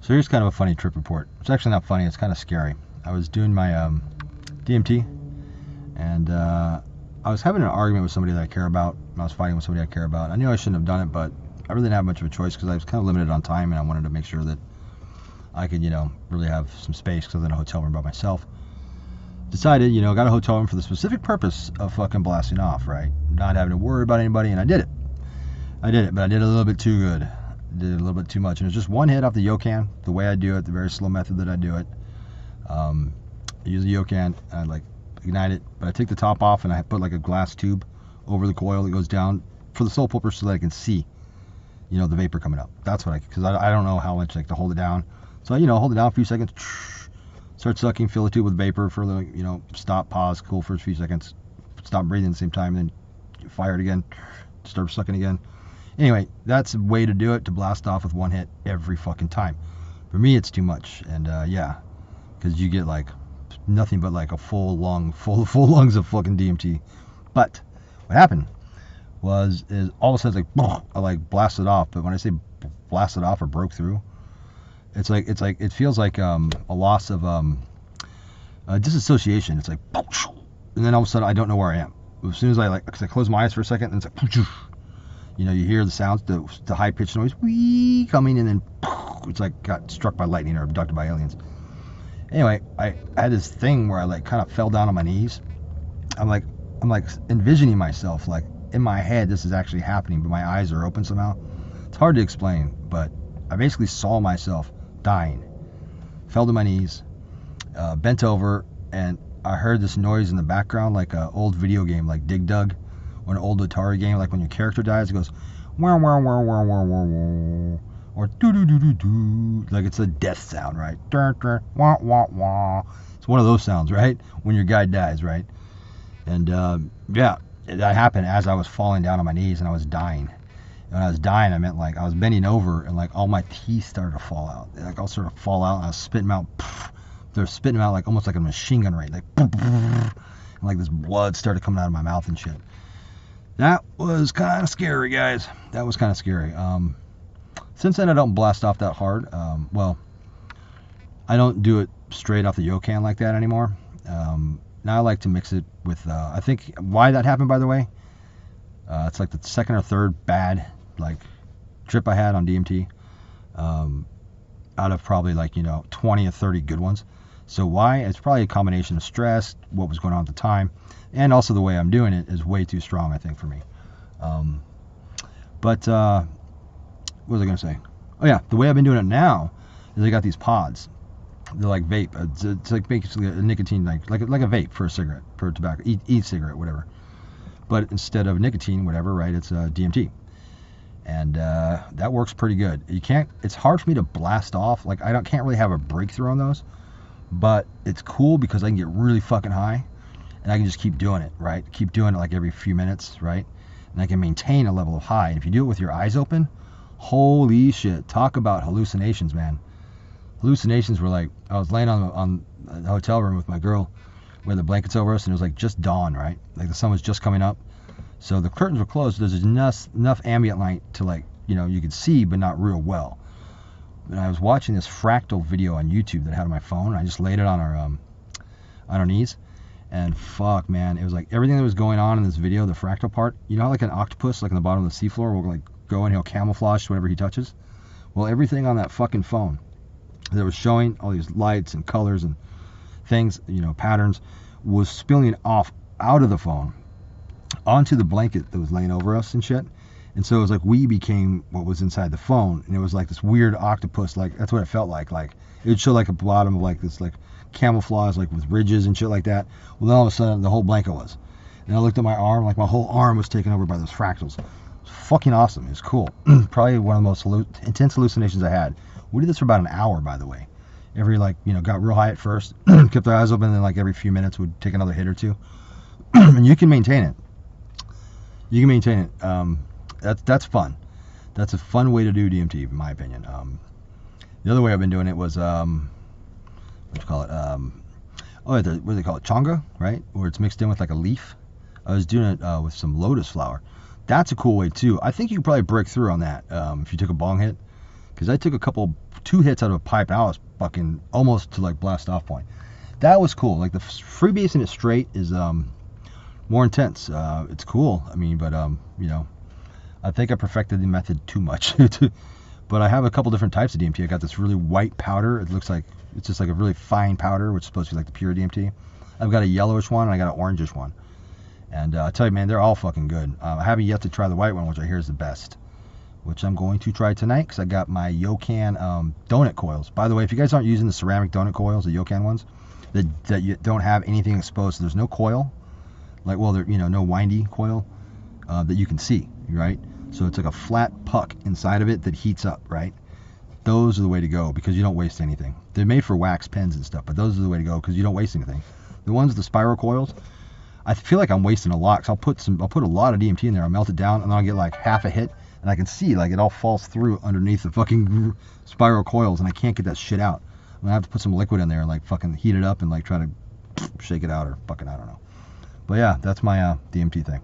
So here's kind of a funny trip report. It's actually not funny. It's kind of scary. I was doing my DMT, and I was having an argument with somebody that I care about. I was fighting with somebody I care about. I knew I shouldn't have done it, but I really didn't have much of a choice because I was kind of limited on time, and I wanted to make sure that I could, really have some space because I was in a hotel room by myself. Decided, got a hotel room for the specific purpose of fucking blasting off, right? Not having to worry about anybody, and I did it. But I did it a little bit too good. Did it a little bit too much, and it was just one hit off the Yokan, the way I do it, the very slow method that I do it. I use the Yokan, I ignite it, but I take the top off and I put a glass tube over the coil that goes down for the sole purpose so that I can see, the vapor coming up. That's what because I don't know how much to hold it down. So hold it down a few seconds, start sucking, fill the tube with vapor for stop, pause, cool for a few seconds, stop breathing at the same time, then fire it again, start sucking again. Anyway, that's a way to do it, to blast off with one hit every fucking time. For me, it's too much, and because you get nothing but a full lungs of fucking DMT. But what happened is all of a sudden I blasted off. But when I say blasted off or broke through, it feels like a loss of disassociation. It's and then all of a sudden I don't know where I am. As soon as I close my eyes for a second, and it's you hear the sounds, the high pitched noise, wee coming, and then it's got struck by lightning or abducted by aliens. Anyway, I had this thing where I kind of fell down on my knees. I'm envisioning myself in my head this is actually happening, but my eyes are open somehow. It's hard to explain, but I basically saw myself dying. Fell to my knees, bent over, and I heard this noise in the background like an old video game, like Dig Dug, or an old Atari game, when your character dies, it goes wah wah wah wah wah wah wah, or doo doo doo doo doo, it's a death sound, right? Dun, dun, wah wah wah. It's one of those sounds, right? When your guy dies, right? And that happened as I was falling down on my knees and I was dying. And when I was dying, I meant I was bending over and all my teeth started to fall out. All sort of fall out, and I was spitting them out. They're spitting them out almost like a machine gun rate, and this blood started coming out of my mouth and shit. That was kind of scary, guys. That was kind of scary. Since then, I don't blast off that hard. I don't do it straight off the Yokan like that anymore. Now I like to mix it with, I think why that happened, by the way, it's the second or third bad, trip I had on DMT, out of probably 20 or 30 good ones. So why? It's probably a combination of stress, what was going on at the time, and also the way I'm doing it is way too strong, I think, for me. What was I going to say? Oh yeah, the way I've been doing it now is I got these pods. They're like vape. It's basically a nicotine, like a vape for a cigarette, for tobacco, e-cigarette, whatever. But instead of nicotine, whatever, right? It's DMT, and that works pretty good. It's hard for me to blast off. Can't really have a breakthrough on those, but it's cool because I can get really fucking high, and I can just keep doing it, right? Keep doing it every few minutes, right? And I can maintain a level of high. And if you do it with your eyes open, holy shit! Talk about hallucinations, man. Hallucinations were I was laying on the hotel room with my girl, with the blankets over us, and it was just dawn, right? The sun was just coming up, so the curtains were closed. So there's enough ambient light to you could see, but not real well. And I was watching this fractal video on YouTube that I had on my phone. I just laid it on our knees, and fuck, man, it was everything that was going on in this video, the fractal part. How an octopus, in the bottom of the seafloor, will go and he'll camouflage to whatever he touches. Well, everything on that fucking phone that was showing all these lights and colors and things, patterns, was spilling off out of the phone onto the blanket that was laying over us and shit. And so it was we became what was inside the phone, and it was this weird octopus, that's what it felt like. It would show a bottom of this camouflage, with ridges and shit like that. Well, then all of a sudden the whole blanket was. And I looked at my arm, my whole arm was taken over by those fractals. It was fucking awesome. It was cool. Probably one of the most intense hallucinations I had. We did this for about an hour, by the way. Every got real high at first, kept our eyes open, and then every few minutes would take another hit or two. And you can maintain it. That's fun. That's a fun way to do DMT, in my opinion. The other way I've been doing it was what do you call it? What do they call it? Changa, right? Where it's mixed in with a leaf. I was doing it with some lotus flower. That's a cool way too. I think you could probably break through on that if you took a bong hit, because I took a couple 2 hits out of a pipe, and I was fucking almost to like blast off point. That was cool. Like the freebasing it straight is more intense. It's cool. I mean, but you know, I think I perfected the method too much. But I have a couple different types of DMT. I got this really white powder. It looks like it's just like a really fine powder, which is supposed to be like the pure DMT. I've got a yellowish one, and I got an orangish one. And I tell you, man, they're all fucking good. I haven't yet to try the white one, which I hear is the best, which I'm going to try tonight because I got my Yokan donut coils. By the way, if you guys aren't using the ceramic donut coils, the Yokan ones, that you don't have anything exposed, so there's no coil, like, well, there, you know, no windy coil that you can see, right? So it's like a flat puck inside of it that heats up, right? Those are the way to go because you don't waste anything. They're made for wax pens and stuff, but those are the way to go because you don't waste anything. The ones with the spiral coils, I feel like I'm wasting a lot. Cause I'll put a lot of DMT in there. I'll melt it down, and then I'll get like half a hit, and I can see like it all falls through underneath the fucking spiral coils, and I can't get that shit out. I'm gonna have to put some liquid in there and like fucking heat it up and like try to shake it out or fucking, I don't know. But yeah, that's my DMT thing.